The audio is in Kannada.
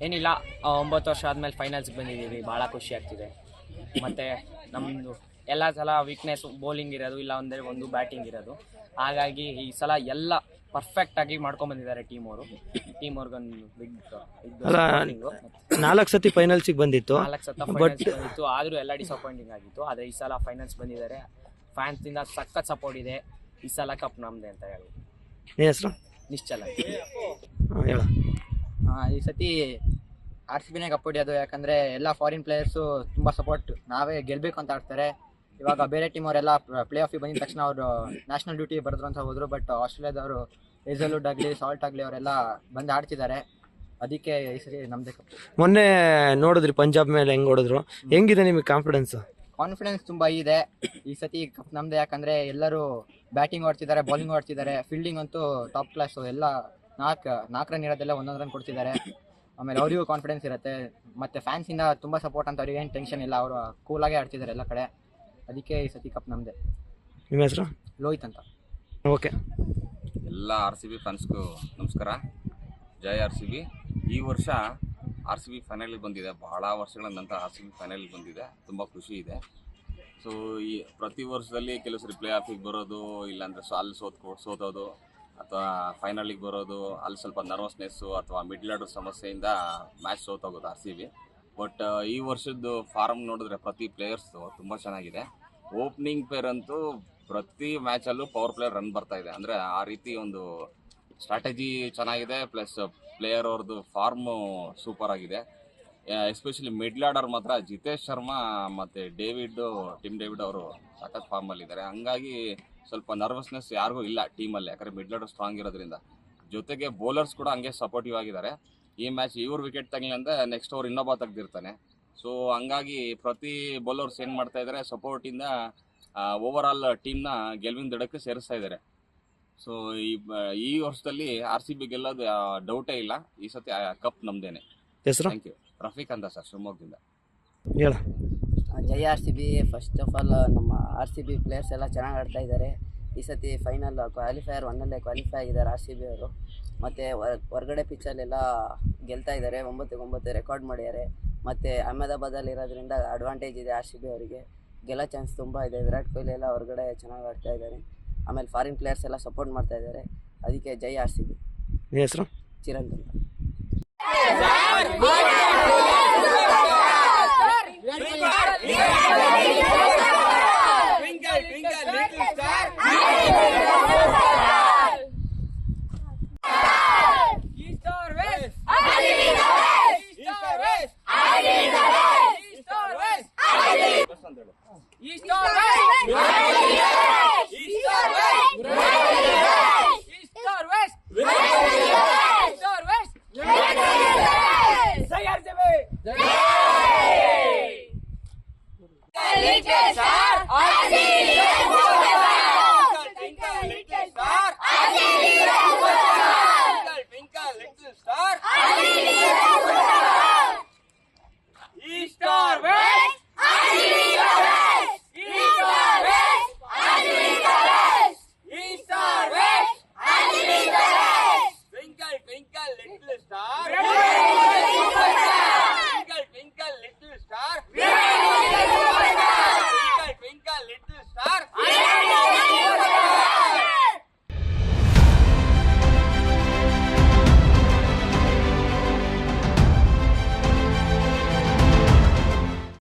ಏನಿಲ್ಲ 9 ವರ್ಷ ಆದಮೇಲೆ ಫೈನಲ್ಸ್ಗೆ ಬಂದಿದ್ದೀವಿ, ಭಾಳ ಖುಷಿ ಆಗ್ತಿದೆ. ಮತ್ತು ನಮ್ಮದು ಎಲ್ಲ ಸಲ ವೀಕ್ನೆಸ್ ಬೌಲಿಂಗ್ ಇರೋದು, ಇಲ್ಲ ಅಂದರೆ ಒಂದು ಬ್ಯಾಟಿಂಗ್ ಇರೋದು. ಹಾಗಾಗಿ ಈ ಸಲ ಎಲ್ಲ ಪರ್ಫೆಕ್ಟಾಗಿ ಮಾಡ್ಕೊಂಬಂದಿದ್ದಾರೆ ಟೀಮವ್ರಿಗೊಂದು ಬಿಗ್ ಅಲ್ಲ 4 ಸತಿ ಫೈನಲ್ಸಿಗೆ ಬಂದಿತ್ತು. 4 ಸತ ಫೈನಲ್ಸ್ ಬಂದಿತ್ತು, ಆದರೂ ಎಲ್ಲ ಡಿಸಪಾಯಿಂಟಿಂಗ್ ಆಗಿತ್ತು. ಆದರೆ ಈ ಸಲ ಫೈನಲ್ಸ್ ಬಂದಿದ್ದಾರೆ, ಫ್ಯಾನ್ಸಿಂದ ಸಖತ್ ಸಪೋರ್ಟ್ ಇದೆ. ಈ ಸಲ ಕಪ್ ನಮ್ಮದೇ ಅಂತ ಹೇಳಿ ನಿಮ್ಮ ಹೆಸರು? ನಿಶ್ಚಲ ಹೇಳ. ಈ ಸತಿ ಆರ್ ಸಿ ಬಿನೇ ಕಪ್ ಹೊಡಿಯೋದು. ಯಾಕಂದರೆ ಎಲ್ಲ ಫಾರಿನ್ ಪ್ಲೇಯರ್ಸು ತುಂಬ ಸಪೋರ್ಟ್, ನಾವೇ ಗೆಲ್ಲಬೇಕು ಅಂತ ಆಡ್ತಾರೆ. ಇವಾಗ ಬೇರೆ ಟೀಮ್ ಅವರೆಲ್ಲ ಪ್ಲೇ ಆಫಿಗೆ ಬಂದಿದ ತಕ್ಷಣ ಅವರು ನ್ಯಾಷನಲ್ ಡ್ಯೂಟಿ ಬರೆದ್ರು ಅಂತ ಹೋದರು. ಬಟ್ ಆಸ್ಟ್ರೇಲಿಯಾದವರು ಹೇಸಲ್ವುಡ್ ಆಗಲಿ ಸಾಲ್ಟ್ ಆಗಲಿ ಅವರೆಲ್ಲ ಬಂದು ಆಡ್ತಿದ್ದಾರೆ. ಅದಕ್ಕೆ ಈ ಸರಿ ನಮ್ಮದೇ ಕಪ್. ಮೊನ್ನೆ ನೋಡಿದ್ರಿ ಪಂಜಾಬ್ ಮೇಲೆ ಹೆಂಗೆ ಹೊಡೆದ್ರು, ಹೆಂಗಿದೆ ನಿಮಗೆ ಕಾನ್ಫಿಡೆನ್ಸ್ ತುಂಬ ಇದೆ. ಈ ಸತಿ ಕಪ್ ನಮ್ಮದೇ. ಯಾಕಂದರೆ ಎಲ್ಲರೂ ಬ್ಯಾಟಿಂಗ್ ಆಡ್ತಿದ್ದಾರೆ, ಬೌಲಿಂಗ್ ಆಡ್ತಿದ್ದಾರೆ, ಫೀಲ್ಡಿಂಗ್ ಅಂತೂ ಟಾಪ್ ಕ್ಲಾಸು. ಎಲ್ಲ 4 ರನ್ ಇರೋದೆಲ್ಲ 1 ರನ್ ಕೊಡ್ತಿದ್ದಾರೆ. ಆಮೇಲೆ ಅವರಿಗೂ ಕಾನ್ಫಿಡೆನ್ಸ್ ಇರುತ್ತೆ. ಮತ್ತು ಫ್ಯಾನ್ಸಿಂದ ತುಂಬ ಸಪೋರ್ಟ್ ಅಂತ ಅವ್ರಿಗೆ ಏನು ಟೆನ್ಷನ್ ಇಲ್ಲ, ಅವರು ಕೂಲಾಗೆ ಆಡ್ತಿದ್ದಾರೆ ಎಲ್ಲ ಕಡೆ. ಅದಕ್ಕೆ ಈ ಸತಿ ಕಪ್ ನಮ್ಮದೇ. ನಿಮ್ಮ ಹೆಸರು? ಲೋಹಿತ್ ಅಂತ. ಓಕೆ. ಎಲ್ಲ ಆರ್ ಸಿ ಬಿ ಫ್ಯಾನ್ಸ್ಗೂ ನಮಸ್ಕಾರ. ಜೈ ಆರ್ ಸಿ ಬಿ. ಈ ವರ್ಷ ಆರ್ ಸಿ ಬಿ ಫೈನಲಿಗೆ ಬಂದಿದೆ. ಭಾಳ ವರ್ಷಗಳ ನಂತರ ಆರ್ ಸಿ ಬಿ ಫೈನಲಿಗೆ ಬಂದಿದೆ, ತುಂಬ ಖುಷಿ ಇದೆ. ಸೊ ಈ ಪ್ರತಿ ವರ್ಷದಲ್ಲಿ ಕೆಲವು ಸರಿ ಪ್ಲೇ ಆಫಿಗೆ ಬರೋದು, ಇಲ್ಲಾಂದರೆ ಅಲ್ಲಿ ಸೋತೋದು, ಅಥವಾ ಫೈನಲಿಗೆ ಬರೋದು, ಅಲ್ಲಿ ಸ್ವಲ್ಪ ನರ್ವಸ್ನೆಸ್ಸು ಅಥವಾ ಮಿಡ್ಲ್ ಆರ್ಡರ್ ಸಮಸ್ಯೆಯಿಂದ ಮ್ಯಾಚ್ ಸೋತೋಗೋದು ಆರ್ ಸಿ ಬಿ. ಬಟ್ ಈ ವರ್ಷದ್ದು ಫಾರ್ಮ್ ನೋಡಿದ್ರೆ ಪ್ರತಿ ಪ್ಲೇಯರ್ಸು ತುಂಬ ಚೆನ್ನಾಗಿದೆ. ಓಪನಿಂಗ್ ಪೇರ್ ಅಂತೂ ಪ್ರತಿ ಮ್ಯಾಚಲ್ಲೂ ಪವರ್ ಪ್ಲೇಯರ್ ರನ್ ಬರ್ತಾ ಇದೆ. ಅಂದರೆ ಆ ರೀತಿ ಒಂದು ಸ್ಟ್ರಾಟಜಿ ಚೆನ್ನಾಗಿದೆ. ಪ್ಲಸ್ ಪ್ಲೇಯರ್ ಅವ್ರದ್ದು ಫಾರ್ಮು ಸೂಪರ್ ಆಗಿದೆ. ಎಸ್ಪೆಷಲಿ ಮಿಡ್ಲ್ ಆರ್ಡರ್ ಮಾತ್ರ ಜಿತೇಶ್ ಶರ್ಮಾ ಮತ್ತು ಟಿಮ್ ಡೇವಿಡ್ ಅವರು ಸಖತ್ ಫಾರ್ಮಲ್ಲಿದ್ದಾರೆ. ಹಂಗಾಗಿ ಸ್ವಲ್ಪ ನರ್ವಸ್ನೆಸ್ ಯಾರಿಗೂ ಇಲ್ಲ ಟೀಮಲ್ಲಿ, ಯಾಕಂದರೆ ಮಿಡ್ಲ್ ಆರ್ಡರ್ ಸ್ಟ್ರಾಂಗ್ ಇರೋದ್ರಿಂದ. ಜೊತೆಗೆ ಬೌಲರ್ಸ್ ಕೂಡ ಹಂಗೆ ಸಪೋರ್ಟಿವ್ ಆಗಿದ್ದಾರೆ. ಈ ಮ್ಯಾಚ್ ಇವ್ರು ವಿಕೆಟ್ ತೆಗಲಿ ಅಂದರೆ ನೆಕ್ಸ್ಟ್ ಓವರ್ ಇನ್ನೊಬ್ಬ ತೆಗ್ದಿರ್ತಾನೆ. ಸೊ ಹಂಗಾಗಿ ಪ್ರತಿ ಬೌಲರ್ಸ್ ಏನು ಮಾಡ್ತಾ ಇದ್ದಾರೆ, ಸಪೋರ್ಟಿಂದ ಓವರ್ ಆಲ್ ಟೀಮ್ನ ಗೆಲುವಿನ ದಡಕ್ಕೆ ಸೇರಿಸ್ತಾ ಇದ್ದಾರೆ. ಸೊ ಈ ವರ್ಷದಲ್ಲಿ ಆರ್ ಸಿ ಬಿ ಗೆಲ್ಲೋದು ಡೌಟೇ ಇಲ್ಲ. ಈ ಸತಿ ಕಪ್ ನಮ್ದೇನೆ. ಹೆಸರು? Thank you. ರಫೀಕ್ ಅಂತ ಸರ್, ಶಿವಮೊಗ್ಗದಿಂದ. ಹೇಳ. ಜೈ R C B. First of all ನಮ್ಮ ಆರ್ ಸಿ ಬಿ ಪ್ಲೇಯರ್ಸ್ ಎಲ್ಲ ಚೆನ್ನಾಗಿ ಆಡ್ತಾ ಇದ್ದಾರೆ. ಈ ಸತಿ ಫೈನಲ್ ಕ್ವಾಲಿಫೈಯರ್ 1 ಕ್ವಾಲಿಫೈ ಆಗಿದ್ದಾರೆ ಆರ್ ಸಿ ಬಿ ಅವರು. ಮತ್ತು ಹೊರಗಡೆ ಪಿಚ್ಚಲ್ಲೆಲ್ಲ ಗೆಲ್ತಾ ಇದ್ದಾರೆ, 9-9 ರೆಕಾರ್ಡ್ ಮಾಡಿದ್ದಾರೆ. ಮತ್ತು ಅಹಮದಾಬಾದಲ್ಲಿ ಇರೋದ್ರಿಂದ ಅಡ್ವಾಂಟೇಜ್ ಇದೆ ಆರ್ ಸಿ ಬಿ ಅವರಿಗೆ, ಗೆಲ್ಲೋ ಚಾನ್ಸ್ ತುಂಬ ಇದೆ. ವಿರಾಟ್ ಕೊಹ್ಲಿ ಎಲ್ಲ ಹೊರಗಡೆ ಚೆನ್ನಾಗಿ ಆಡ್ತಾ ಇದ್ದಾರೆ. ಆಮೇಲೆ ಫಾರಿನ್ ಪ್ಲೇಯರ್ಸ್ ಎಲ್ಲ ಸಪೋರ್ಟ್ ಮಾಡ್ತಾ ಇದ್ದಾರೆ. ಅದಕ್ಕೆ ಜೈ ಆರ್ ಸಿ ಬಿ. ಹೆಸರು? ಚಿರಂತ್ ಅಂತ. Jai!